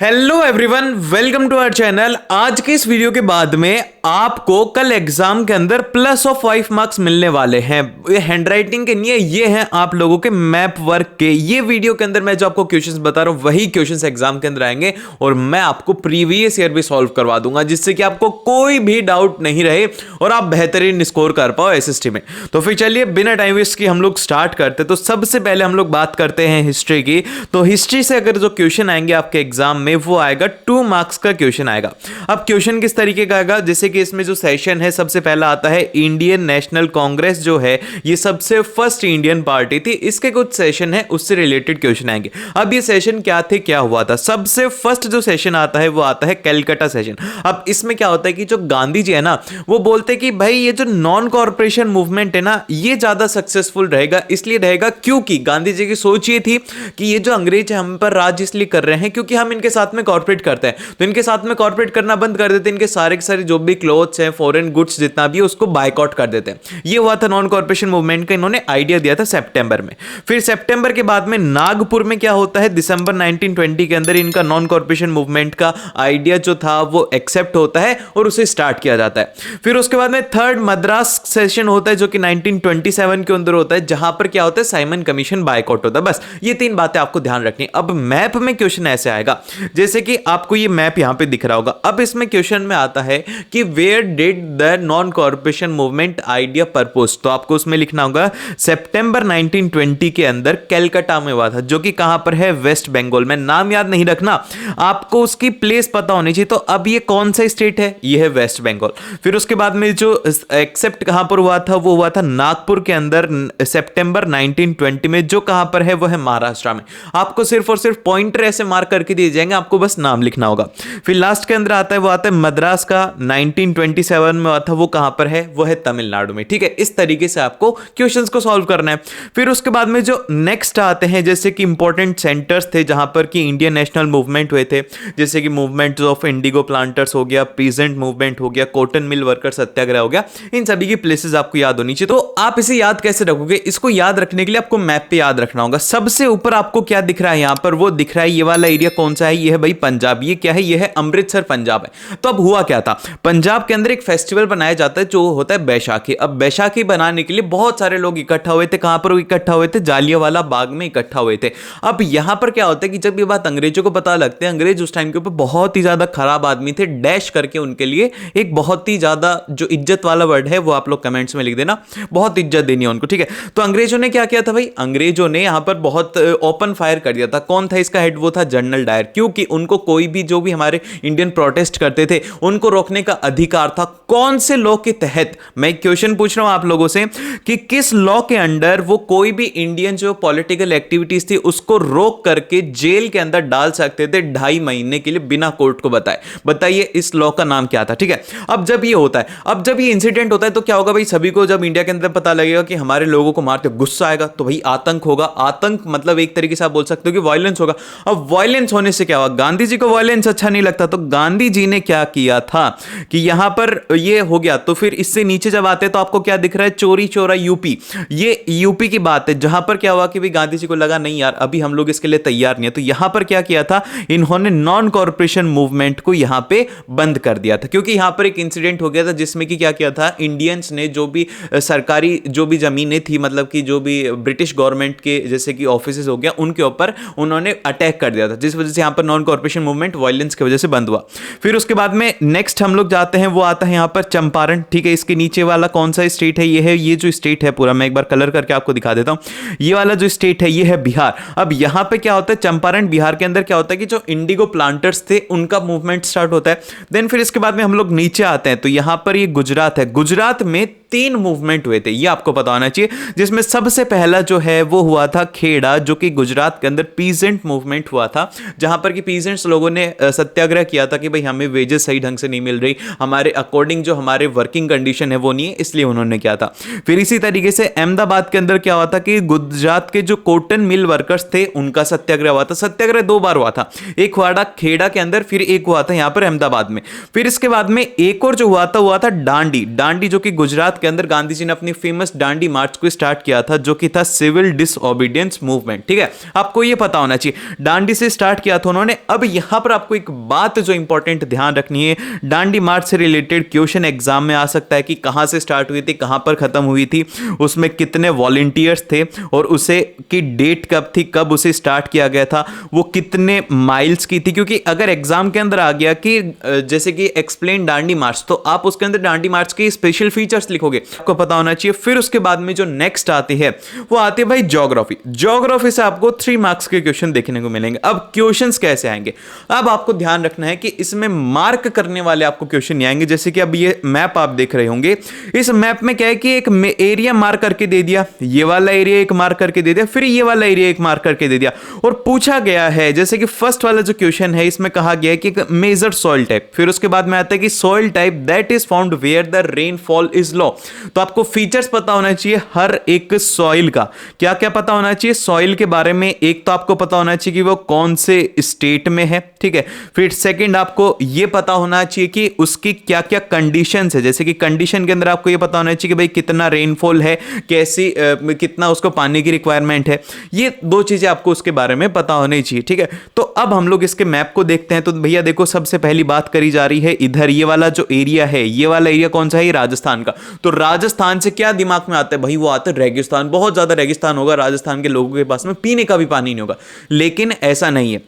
Hello everyone, welcome to our channel. आज के इस वीडियो के बाद में आपको कल एग्जाम के अंदर +5 मार्क्स मिलने वाले हैं। ये हैंडराइटिंग के नहीं है, ये हैं आप लोगों के मैप वर्क के। ये वीडियो के अंदर मैं जो आपको क्वेश्चंस बता रहा हूं वही क्वेश्चंस एग्जाम के अंदर आएंगे और मैं आपको प्रीवियस ईयर भी सॉल्व करवा दूंगा, जिससे कि आपको कोई भी डाउट नहीं रहे और आप बेहतरीन स्कोर कर पाओ एसएसटी में। तो फिर चलिए बिना टाइम वेस्ट की हम लोग स्टार्ट करते। तो सबसे पहले हम लोग बात करते हैं हिस्ट्री की। तो हिस्ट्री से अगर जो क्वेश्चन आएंगे आपके एग्जाम में वो आएगा 2 मार्क्स का क्वेश्चन आएगा। अब क्वेश्चन किस तरीके का आएगा, जैसे कि इसमें जो सेशन है सबसे पहला आता है इंडियन नेशनल कांग्रेस जो है ये सबसे फर्स्ट इंडियन पार्टी थी, इसके कुछ सेशन है उससे रिलेटेड क्वेश्चन आएंगे। अब ये सेशन क्या थे, क्या हुआ था। सबसे फर्स्ट जो सेशन आता है वो आता है कलकत्ता सेशन। अब इसमें क्या होता है कि जो गांधी जी है ना वो बोलते हैं कि भाई ये जो नॉन कॉर्पोरेशन मूवमेंट है ना ये ज्यादा सक्सेसफुल रहेगा। इसलिए रहेगा क्योंकि गांधी जी की सोच ये थी कि ये जो अंग्रेज है हम पर राज इसलिए कर रहे हैं क्योंकि हम इनके साथ में कॉर्पोरेट करते हैं, तो इनके साथ में कॉर्पोरेट करना बंद कर देते हैं। इनके सारे के सारे जो भी क्लोथ्स हैं, फॉरेन गुड्स जितना भी है उसको बायकॉट कर देते हैं। ये हुआ था नॉन कॉर्पोरेशन मूवमेंट का, इन्होंने आइडिया दिया था सितंबर में। फिर सितंबर के बाद में नागपुर में क्या होता है, दिसंबर 1920 के अंदर इनका नॉन कॉर्पोरेशन मूवमेंट का आइडिया जो था वो एक्सेप्ट होता है और उसे स्टार्ट किया जाता है। फिर उसके बाद में थर्ड मद्रास सेशन होता है जो कि 1927 के अंदर होता है, जहां पर क्या होता है साइमन कमीशन बायकॉट होता है। बस ये 3 बातें आपको ध्यान रखनी। अब मैप में क्वेश्चन ऐसे आएगा, जैसे कि आपको ये मैप यहां पे दिख रहा होगा। अब इसमें क्वेश्चन में आता है कि where did the non cooperation movement idea purpose, तो आपको उसमें लिखना होगा सितंबर 1920 के अंदर कलकत्ता में हुआ था, जो कि कहां पर है, वेस्ट बंगाल में। नाम याद नहीं रखना, आपको उसकी प्लेस पता होनी चाहिए। तो अब ये कौन सा स्टेट है, ये है वेस्ट बंगाल। फिर उसके बाद में जो एक्सेप्ट कहां पर हुआ था वो हुआ था नागपुर के अंदर सितंबर 1920 में, जो कहां पर है वो है महाराष्ट्र में। आपको सिर्फ और सिर्फ पॉइंटर ऐसे मार्क करके दिए जाएंगे, आपको बस नाम लिखना होगा। फिर लास्ट के अंदर आता है वो आता है मद्रास का 1927 में हुआ था, वो कहां पर है, वो है तमिलनाडु में। ठीक है, इस तरीके से आपको क्वेश्चंस को सॉल्व करना है। फिर उसके बाद में जो नेक्स्ट आते हैं जैसे कि इंपॉर्टेंट सेंटर्स थे जहां पर कि इंडियन नेशनल मूवमेंट हुए थे, जैसे कि मूवमेंट ऑफ इंडिगो प्लांटर्स हो गया, पीजेंट मूवमेंट हो गया, कॉटन मिल वर्कर सत्याग्रह हो गया। इन सभी की प्लेसेस आपको याद होनी चाहिए। तो आप इसे याद कैसे रखोगे, इसको याद रखने के लिए आपको मैप पे याद रखना होगा। सबसे ऊपर आपको क्या दिख रहा है यहां पर, वो दिख रहा है ये वाला एरिया कौन सा है, ये है भाई पंजाब। ये क्या है, ये है अमृतसर पंजाब है। तो अब हुआ क्या था, पंजाब के अंदर एक फेस्टिवल बनाया जाता है जो होता है बैसाखी। अब बैसाखी बनाने के लिए बहुत सारे लोग इकट्ठा हुए थे। कहां पर इकट्ठा हुए थे, जालियांवाला बाग में इकट्ठा हुए थे। अब यहां पर क्या होता है कि जब ये बात अंग्रेजों को पता लगती है, अंग्रेज उस टाइम के ऊपर बहुत ही ज्यादा खराब आदमी थे, डैश करके उनके लिए एक बहुत ही ज्यादा जो इज्जत वाला वर्ड है वो आप लोग कमेंट्स में लिख देना, बहुत इज्जत देनी है उनको। ठीक है, तो अंग्रेजों ने क्या किया था भाई, अंग्रेजों ने यहां पर बहुत ओपन फायर कर दिया था। कौन था इसका हेड, वो था जनरल डायर, क्योंकि उनको कोई भी जो भी हमारे इंडियन प्रोटेस्ट करते थे उनको रोकने का अधिकार था। कौन से लॉ के तहत, मैं क्वेश्चन पूछ रहा हूं आप लोगों से कि किस लॉ के अंडर वो कोई भी इंडियन जो पॉलिटिकल एक्टिविटीज थी उसको रोक करके जेल के अंदर डाल सकते थे 2.5 महीने के लिए बिना कोर्ट को बताए। बताइए इस लॉ का नाम क्या था। ठीक है, अब जब ये होता है, अब जब ये इंसिडेंट होता है तो क्या होगा भाई, सभी को जब इंडिया के अंदर पता लगेगा कि हमारे लोगों को मारते, गुस्सा आएगा, तो भाई आतंक होगा। आतंक मतलब एक तरीके से आप बोल सकते हो कि वायलेंस होगा। अब वायलेंस होने से क्या हुआ, गांधी जी को वायलेंस अच्छा नहीं लगता, तो गांधी जी ने क्या किया था कि यहां पर ये हो गया। तो फिर इससे नीचे जब आते हैं तो आपको क्या दिख रहा है, चोरी चोरा यूपी। ये यूपी की बात है जहां पर क्या हुआ कि भाई गांधी जी को लगा नहीं यार अभी हम लोग इसके लिए तैयार नहीं है, तो यहां पर क्या किया था, इन्होंने नॉन कॉर्पोरेशन मूवमेंट को यहां पे बंद कर दिया था। क्योंकि यहां पर एक इंसिडेंट हो गया था जिसमें कि क्या किया था, इंडियंस ने जो भी सरकारी जो भी जमीनें थी, मतलब कि जो भी ब्रिटिश गवर्नमेंट के जैसे कि ऑफिसेज हो गया उनके ऊपर उन्होंने अटैक कर दिया था, जिस वजह से यहां पर नॉन कॉर्पोरेशन मूवमेंट वायलेंस की वजह से बंद हुआ। फिर उसके बाद में नेक्स्ट हम लोग जाते हैं, वो आता है यहां पर चंपारण। ठीक है, इसके नीचे वाला कौन सा स्टेट है, ये है, ये जो स्टेट है पूरा मैं एक बार कलर करके आपको दिखा देता हूं। ये वाला जो स्टेट है ये है बिहार। अब यहां पे क्या होता है, चंपारण बिहार के अंदर क्या होता है कि जो इंडिगो प्लांटर्स थे उनका मूवमेंट स्टार्ट होता है। देन फिर इसके बाद में हम लोग नीचे आते हैं तो यहां पर ये गुजरात है। गुजरात में 3 मूवमेंट हुए थे, ये आपको पता होना चाहिए, जिसमें सबसे पहला जो है वो हुआ था खेड़ा, जो कि गुजरात के अंदर पीजेंट मूवमेंट हुआ था, जहां पर कि पीजेंट्स लोगों ने सत्याग्रह किया था कि भाई हमें वेजेस सही ढंग से नहीं मिल रही, हमारे अकॉर्डिंग जो हमारे वर्किंग कंडीशन है वो नहीं है, इसलिए उन्होंने किया था। फिर इसी तरीके से अहमदाबाद के अंदर क्या हुआ था कि गुजरात के जो कॉटन मिल वर्कर्स थे उनका सत्याग्रह हुआ था। सत्याग्रह 2 बार हुआ था, एक हुआ था खेड़ा के अंदर, फिर एक हुआ था यहां पर अहमदाबाद में। फिर इसके बाद में एक और जो हुआ था डांडी। डांडी जो कि गुजरात के अंदर गांधी जी ने अपनी फेमस डांडी मार्च को स्टार्ट किया था, जो कि था सिविल डिसओबीडियंस मूवमेंट। ठीक है, आपको ये पता होना चाहिए, डांडी से स्टार्ट किया था उन्होंने। अब यहां पर आपको एक बात जो इंपॉर्टेंट ध्यान रखनी है, डांडी मार्च से रिलेटेड क्वेश्चन एग्जाम में आ सकता है कि कहां से स्टार्ट हुई थी, कहां पर खत्म हुई थी, उसमें कितने वॉलंटियर्स थे, और उसे की डेट कब थी, कब उसे स्टार्ट किया गया था, वो कितने माइल्स की थी। क्योंकि अगर एग्जाम के अंदर आ गया कि जैसे कि एक्सप्लेन डांडी मार्च, तो आप उसके अंदर डांडी मार्च के स्पेशल फीचर्स लिखोगे, आपको पता होना चाहिए। फिर उसके बाद में जो नेक्स्ट आती है वो आती है भाई ज्योग्राफी। ज्योग्राफी से आपको 3 मार्क्स के क्वेश्चन देखने को मिलेंगे। अब क्वेश्चंस कैसे आएंगे, अब आपको ध्यान रखना है कि इसमें मार्क करने वाले आपको क्वेश्चन नहीं आएंगे। जैसे कि अब ये मैप आप देख रहे होंगे, इस मैप में क्या है कि एक एरिया मार्क करके दे दिया, ये वाला एरिया एक मार्क करके दे दिया, फिर ये वाला एरिया एक मार्क करके दे दिया, और पूछा गया है जैसे कि फर्स्ट वाला जो क्वेश्चन है इसमें कहा गया है कि मेजर सॉइल टाइप, फिर उसके बाद में आता है कि soil type that is found where the rainfall is low. तो आपको फीचर्स पता होना चाहिए हर एक सॉइल का, क्या क्या पता होना चाहिए सॉइल के बारे में। एक तो आपको पता होना चाहिए कि वो कौन से स्टेट में है, ठीक है। फिर सेकंड आपको ये पता होना चाहिए कि उसकी क्या क्या कंडीशंस है, जैसे कि कंडीशन के अंदर आपको ये पता होना चाहिए कि भाई कितना रेनफॉल है, कैसी कितना उसको पानी की रिक्वायरमेंट है, ये 2 चीजें आपको उसके बारे में पता होनी चाहिए, ठीक है। तो अब हम लोग इसके मैप को देखते हैं। तो भैया देखो, सबसे पहली बात करी जा रही है इधर ये वाला जो एरिया है, ये वाला एरिया कौन सा है, राजस्थान का। तो राजस्थान से क्या दिमाग में आता है भाई, वो आता है रेगिस्तान, बहुत ज्यादा रेगिस्तान होगा, राजस्थान के लोगों के पास में पीने का भी पानी नहीं होगा। लेकिन ऐसा नहीं है,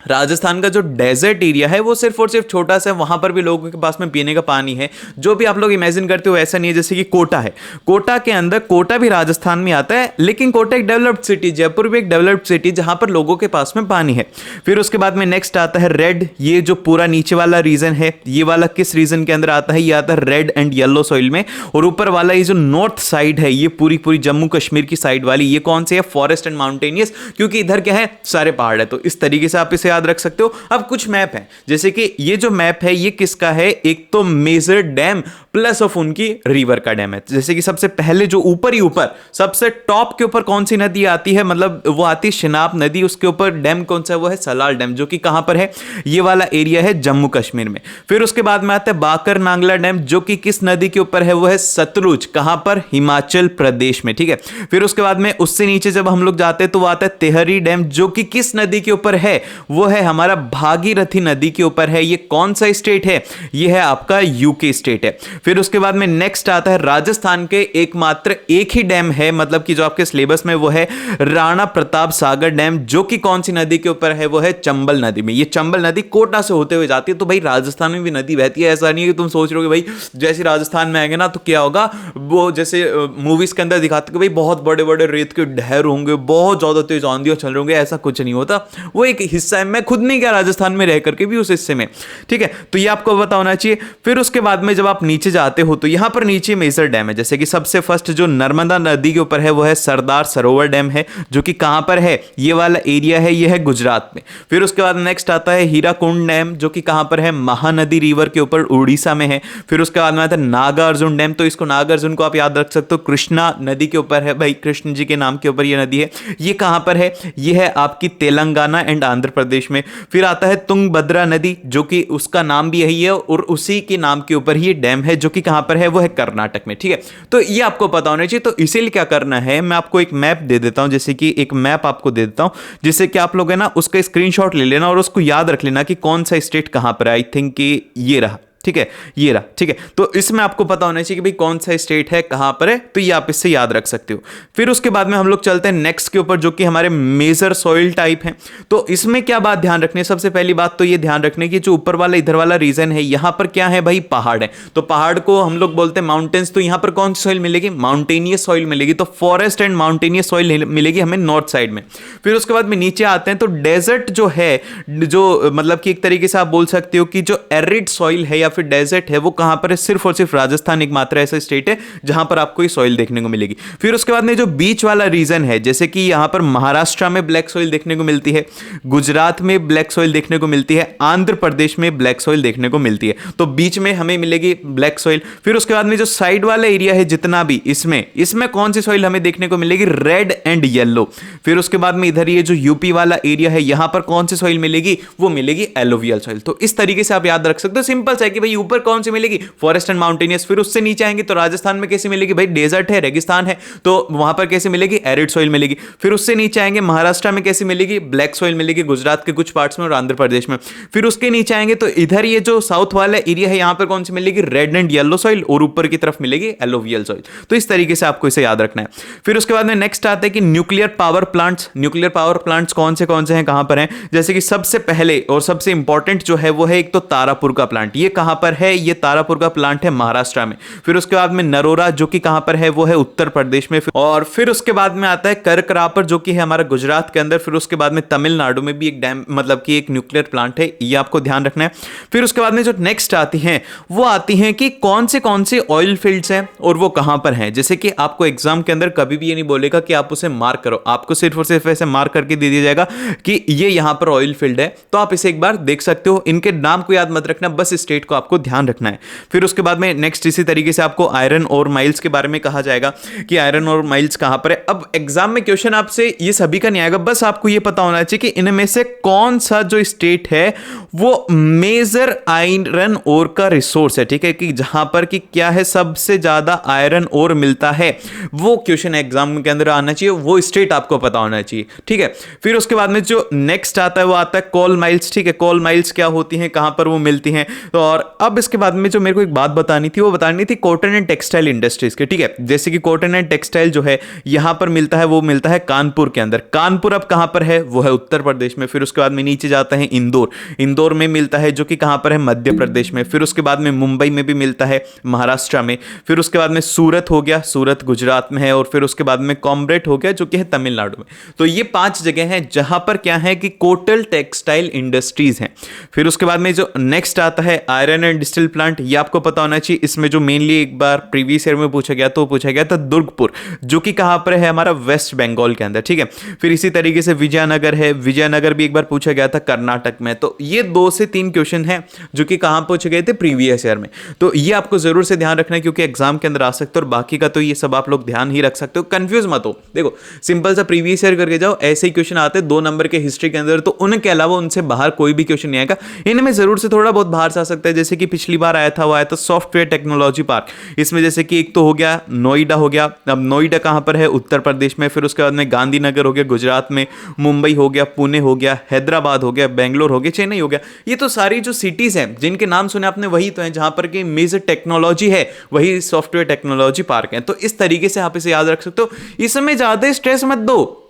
राजस्थान का जो डेजर्ट एरिया है वो सिर्फ और सिर्फ छोटा सा है, वहां पर भी लोगों के पास में पीने का पानी है। जो भी आप लोग इमेजिन करते हो ऐसा नहीं है। जैसे कि कोटा है, कोटा के अंदर, कोटा भी राजस्थान में आता है, लेकिन कोटा एक डेवलप्ड सिटी, जयपुर भी एक डेवलप्ड सिटी जहां पर लोगों के पास में पानी है। फिर उसके बाद में नेक्स्ट आता है रेड, ये जो पूरा नीचे वाला रीजन है, ये वाला किस रीजन के अंदर आता है, ये आता है रेड एंड येलो सॉइल में। और ऊपर वाला ये जो नॉर्थ साइड है, ये पूरी पूरी जम्मू कश्मीर की साइड वाली, ये कौन सी है, फॉरेस्ट एंड माउंटेनियस, क्योंकि इधर क्या है, सारे पहाड़ है। तो इस तरीके से आप इसे याद रख सकते हो। अब कुछ मैप है, जैसे कि ये जो मैप है ये किसका है, एक तो मेजर डैम प्लस ऑफ उनकी रिवर का डैम है। जैसे कि सबसे पहले जो ऊपर ही ऊपर सबसे टॉप के ऊपर कौन सी नदी आती है, मतलब वो आती है शिनाब नदी, उसके ऊपर डैम कौन सा है, वो है सलाल डैम, जो कि कहां पर है, ये वाला एरिया है जम्मू कश्मीर में। फिर उसके बाद में आता है बाकर नांगला डैम, जो कि किस नदी के ऊपर है, वो है सतलुज, कहां पर, हिमाचल प्रदेश में, ठीक है। फिर उसके बाद में उससे नीचे जब हम लोग जाते हैं तो वो आता है तेहरी डैम, जो कि किस नदी के ऊपर है, वो है हमारा भागीरथी नदी के ऊपर है। ये कौन सा स्टेट है, ये है आपका यूके स्टेट है। फिर उसके बाद में नेक्स्ट आता है राजस्थान के एकमात्र एक ही डैम है, मतलब कि जो आपके सिलेबस में वो है राणा प्रताप सागर डैम, जो कि कौन सी नदी के ऊपर है, वो है चंबल नदी में। ये चंबल नदी कोटा से होते हुए जाती है। तो भाई राजस्थान में भी नदी बहती है, ऐसा नहीं है कि तुम सोच रहे हो भाई जैसे राजस्थान में आएंगे ना तो क्या होगा, वो जैसे मूवीज के अंदर दिखाते कि भाई बहुत बड़े बड़े रेत के ढेर होंगे, बहुत ज्यादा तेज आंधियां चल रही होंगे, ऐसा कुछ नहीं होता। वो एक हिस्सा है, मैं खुद नहीं गया राजस्थान में रह करके भी उस हिस्से में, ठीक है। तो ये आपको पता होना चाहिए। फिर उसके बाद में जब आप नीचे जाते हो तो यहां पर नीचे मेजर डैम है, जैसे कि सबसे फर्स्ट जो नर्मदा नदी के ऊपर है वो है सरदार सरोवर डैम है, जो कि कहां पर है, ये वाला एरिया है, ये है गुजरात में। फिर उसके बाद नेक्स्ट आता है हीराकुंड डैम, जो कि कहां पर है, महानदी रिवर के ऊपर उड़ीसा में है। फिर उसके बाद में आता है नागार्जुन डैम, तो इसको नागार्जुन को आप याद रख सकते हो, कृष्णा नदी के ऊपर है, भाई कृष्ण जी के नाम के ऊपर ये नदी है। ये कहां पर है, ये है आपकी तेलंगाना एंड आंध्र प्रदेश में। फिर आता है तुंगभद्रा नदी, जो कि उसका नाम भी यही है और उसी के नाम के ऊपर ही डैम है, जो कि कहां पर है, वो है कर्नाटक में, ठीक है। तो ये आपको पता होना चाहिए। तो इसीलिए क्या करना है, मैं आपको एक मैप दे देता हूं, जैसे कि एक मैप आपको दे देता हूं, जिससे कि आप लोग है ना उसका स्क्रीनशॉट ले लेना और उसको याद रख लेना कि कौन सा स्टेट कहां पर है। आई थिंक कि ये रहा, ठीक है, ये रहा, ठीक है। तो इसमें आपको पता होना चाहिए कि भाई कौन सा स्टेट है, कहां पर है, तो ये आप इससे याद रख सकते हो। फिर उसके बाद में हम लोग चलते हैं नेक्स्ट के ऊपर, जो कि हमारे मेजर सॉइल टाइप है। तो इसमें क्या बात ध्यान रखनी है, सबसे पहली बात तो ये ध्यान रखने की, जो ऊपर वाला इधर वाला रीजन है, यहां पर क्या है भाई, पहाड़ है। तो पहाड़ को हम लोग बोलते हैं माउंटेन्स। तो यहां पर कौन सी सॉइल मिलेगी, माउंटेनियस सॉइल मिलेगी। तो फॉरेस्ट एंड माउंटेनियस सॉइल मिलेगी हमें नॉर्थ साइड में। फिर उसके बाद में नीचे आते हैं तो डेजर्ट जो है, जो मतलब कि एक तरीके से आप बोल सकते हो कि जो एरिड सॉइल है या फिर डेजर्ट है, वो कहां पर है, सिर्फ और सिर्फ राजस्थान एकमात्र ऐसा स्टेट है जहां पर आपको ये सॉइल देखने को मिलेगी। फिर उसके बाद में जो बीच वाला रीजन है, जैसे कि यहां पर महाराष्ट्र में ब्लैक सॉइल देखने को मिलती है, गुजरात में ब्लैक सॉइल देखने को मिलती है, आंध्र प्रदेश में ब्लैक सॉइल देखने को मिलती है। तो बीच में हमें मिलेगी ब्लैक सॉइल। फिर उसके बाद में जो साइड वाला एरिया है जितना भी, इसमें कौन सी सॉइल हमें देखने को मिलेगी, रेड एंड येलो। फिर उसके बाद में इधर ये जो यूपी वाला एरिया है, यहां पर कौन सी सॉइल मिलेगी, वो मिलेगी एलोवियल सॉइल। तो इस तरीके से आप याद रख सकते हो, सिंपल सा है कि भाई ऊपर कौन सी मिलेगी, फॉरेस्ट एंड माउंटेनियस। फिर उससे नीचे आएंगे तो राजस्थान में कैसी मिलेगी भाई, डेजर्ट है, रेगिस्तान है, तो वहां पर कैसी मिलेगी, एरिड सॉइल मिलेगी। फिर उससे नीचे आएंगे महाराष्ट्र में कैसी मिलेगी, ब्लैक सॉइल मिलेगी, गुजरात के कुछ पार्ट्स में और आंध्र प्रदेश में। फिर उसके नीचे आएंगे तो इधर ये जो साउथ वाला एरिया है यहां पर कौन सी मिलेगी, रेड एंड येलो सॉइल, और ऊपर की तरफ मिलेगी एलोवियल सॉइल। तो इस तरीके से आपको इसे याद रखना है। फिर उसके बाद में नेक्स्ट आता है कि nuclear power plants. Nuclear power plants कौन से हैं, कहां पर हैं, जैसे कि सबसे पहले और सबसे इंपॉर्टेंट जो है वो है एक तो तारापुर का प्लांट। ये कहां पर है, ये तारापुर का प्लांट है महाराष्ट्र में। फिर उसके बाद में नरोरा जो कि कहां पर है, वो है उत्तर प्रदेश में। और फिर उसके बाद में आता है करकरापर जो कि है हमारा गुजरात के अंदर। फिर उसके बाद में तमिलनाडु में भी एक डैम मतलब कि एक न्यूक्लियर प्लांट है, ये आपको ध्यान रखना है। फिर उसके बाद में जो नेक्स्ट आती हैं वो आती हैं कि कौन से ऑयल फील्ड्स हैं और वो कहां पर हैं। जैसे कि आपको एग्जाम के अंदर कभी भी ये नहीं बोलेगा कि आप उसे मार्क करो, आपको सिर्फ और सिर्फ ऐसे मार्क करके दे दिया जाएगा कि ये यहां पर ऑयल फील्ड है, तो आप इसे एक बार देख सकते हो। इनके नाम को याद मत रखना, बस स्टेट को आपको ध्यान रखना है। फिर उसके बाद में नेक्स्ट इसी तरीके से आपको आयरन और माइल्स के बारे में कहा जाएगा कि आयरन और माइल्स कहां पर है। अब एग्जाम में क्वेश्चन आपसे ये सभी का नहीं आएगा, बस आपको ये पता होना चाहिए कि इनमें से कौन सा जो स्टेट है वो मेजर आयरन ओर का रिसोर्स है, ठीक है, कि जहां पर कि क्या है सबसे ज्यादा आयरन ओर मिलता है, वो क्वेश्चन एग्जाम के अंदर आना चाहिए, वो स्टेट आपको पता होना चाहिए, ठीक है। फिर उसके बाद में जो नेक्स्ट आता है वो आता है कोल माइल्स, ठीक है। कोल माइल्स क्या होती हैं, कहां पर वो मिलती हैं। तो और अब इसके बाद में जो मेरे को एक बात बतानी थी, वो बतानी थी कॉटन एंड टेक्सटाइल इंडस्ट्रीज के, ठीक है। जैसे कि कॉटन एंड टेक्सटाइल जो है यहां पर मिलता है, वो मिलता है कानपुर के अंदर। कानपुर अब कहां पर है, वो है उत्तर प्रदेश में। फिर उसके बाद में नीचे जाता है इंदौर, इंदौर में मिलता है जो कि कहां पर है, मध्य प्रदेश में। फिर उसके बाद में मुंबई में भी मिलता है, महाराष्ट्र में। फिर उसके बाद में सूरत हो गया, सूरत गुजरात में है। और फिर उसके बाद में कॉम्ब्रेट हो गया जो कि है तमिलनाडु में। तो ये 5 जगह हैं जहां पर क्या है कि कोटल टेक्सटाइल इंडस्ट्रीज हैं। फिर उसके बाद में जो नेक्स्ट आता है आयरन एंड स्टील प्लांट, ये आपको पता होना चाहिए। इसमें जो मेनली एक बार प्रीवियस ईयर में पूछा गया तो पूछा गया था दुर्गपुर, जो कि कहां पर है, हमारा वेस्ट बंगाल के अंदर, ठीक है। फिर इसी तरीके से विजयनगर है, विजयनगर भी एक बार पूछा गया था कर्नाटक में। तो ये 2 से 3 क्वेश्चन हैं जो कि कहां पूछे गए थे, प्रीवियस ईयर में। तो ये आपको जरूर से ध्यान रखना है क्योंकि एग्जाम के अंदर आ सकते हो। और बाकी का तो ये सब आप लोग ध्यान ही रख सकते हो, कंफ्यूज मत हो। देखो सिंपल सा प्रीवियस ईयर करके जाओ, ऐसे ही क्वेश्चन आते हैं 2 नंबर के हिस्ट्री के अंदर, तो उनके अलावा उनसे बाहर कोई भी क्वेश्चन नहीं आएगा। इनमें जरूर से थोड़ा बहुत बाहर से आ सकता है, जैसे कि पिछली बार आया था, वो आया था सॉफ्टवेयर टेक्नोलॉजी पार्क। इसमें जैसे कि एक तो हो गया नोएडा हो गया। अब नोएडा कहां पर है, उत्तर प्रदेश में। फिर उसके बाद में गांधीनगर हो गया गुजरात में, मुंबई हो गया, पुणे हो गया, हैदराबाद हो गया, बेंगलोर हो गया, चेन्नई हो गया। ये तो सारी जो सिटीज हैं जिनके नाम सुने आपने वही तो हैं जहां पर कि मेजर टेक्नोलॉजी है, वही सॉफ्टवेयर टेक्नोलॉजी पार्क है। तो इस तरीके से आप इसे याद रख सकते हो। इसमें ज्यादा स्ट्रेस मत दो,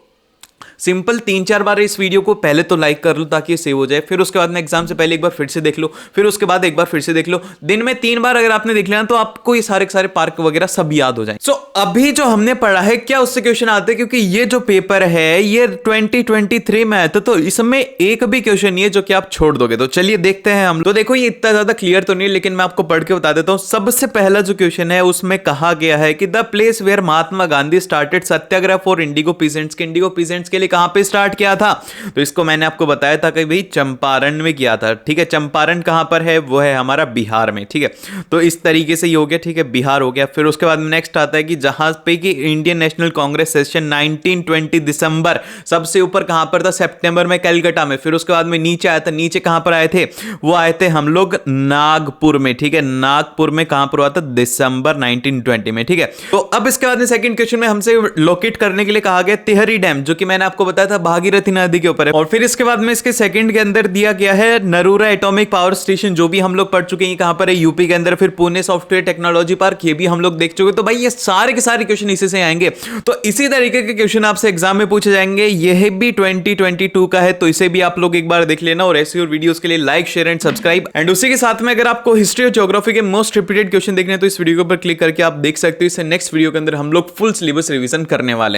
सिंपल 3-4 बार इस वीडियो को पहले तो लाइक कर लो ताकि ये सेव हो जाए। फिर उसके बाद में एग्जाम से पहले एक बार फिर से देख लो, फिर उसके बाद एक बार फिर से देख लो। दिन में 3 बार अगर आपने देख लिया तो आपको ये सारे के सारे पार्क वगैरह सब याद हो जाए। सो अभी जो हमने पढ़ा है क्या उससे क्वेश्चन आते हैं, क्योंकि ये जो पेपर है ये 2023 में आया था, तो इसमें एक भी क्वेश्चन नहीं है जो कि आप छोड़ दोगे। तो चलिए देखते हैं हम। तो देखो ये इतना ज्यादा क्लियर तो नहीं है, लेकिन मैं आपको पढ़ के बता देता हूं। सबसे पहला जो क्वेश्चन है उसमें कहा गया है कि the place where Mahatma Gandhi started satyagraha for indigo peasants के, इंडिगो पीजेंट्स के लिए कहां पे स्टार्ट किया था। तो इसको मैंने आपको बताया था कि भाई चंपारण में किया था, ठीक है। चंपारण कहां पर है, वो है हमारा बिहार में, ठीक है। तो इस तरीके से ये हो गया, ठीक है, बिहार हो गया। फिर उसके बाद नेक्स्ट आता है कि जहां पे कि इंडियन नेशनल कांग्रेस सेशन 1920 दिसंबर, सबसे ऊपर कहां पर था, सितंबर में कलकत्ता में। फिर उसके बाद में नीचे आया था, नीचे कहां पर आए थे, वो आए थे हम लोग नागपुर में, ठीक है। नागपुर में कहां पर हुआ था, दिसंबर 1920 में, ठीक है। तो अब इसके बाद में सेकंड क्वेश्चन में हमसे लोकेट करने के लिए कहा गया तिहरी डैम, जो कि मैंने आपको बताया था भागीरथी नदी के ऊपर है। और फिर इसके बाद में इसके सेकंड के अंदर दिया गया है नरूरा एटॉमिक पावर स्टेशन, जो भी हम लोग पढ़ चुके हैं, कहां पर है, यूपी के अंदर। फिर पुणे सॉफ्टवेयर टेक्नोलॉजी पार्क, ये भी हम लोग देख चुके। तो भाई ये सारे के सारे क्वेश्चन इसी से आएंगे। तो इसी तरीके के क्वेश्चन आपसे एग्जाम में पूछे जाएंगे। यह भी 2022 का है, तो इसे भी आप लोग एक बार देख लेना। और ऐसी और वीडियोस के लिए like, share and subscribe. And उसी के साथ में अगर आपको हिस्ट्री और ज्योग्राफी के मोस्ट रिपीटेड क्वेश्चन देखने हैं तो इस वीडियो के ऊपर क्लिक करके आप देख सकते हो। इससे नेक्स्ट वीडियो के अंदर हम लोग फुल सिलेबस रिवीजन करने वाले हैं।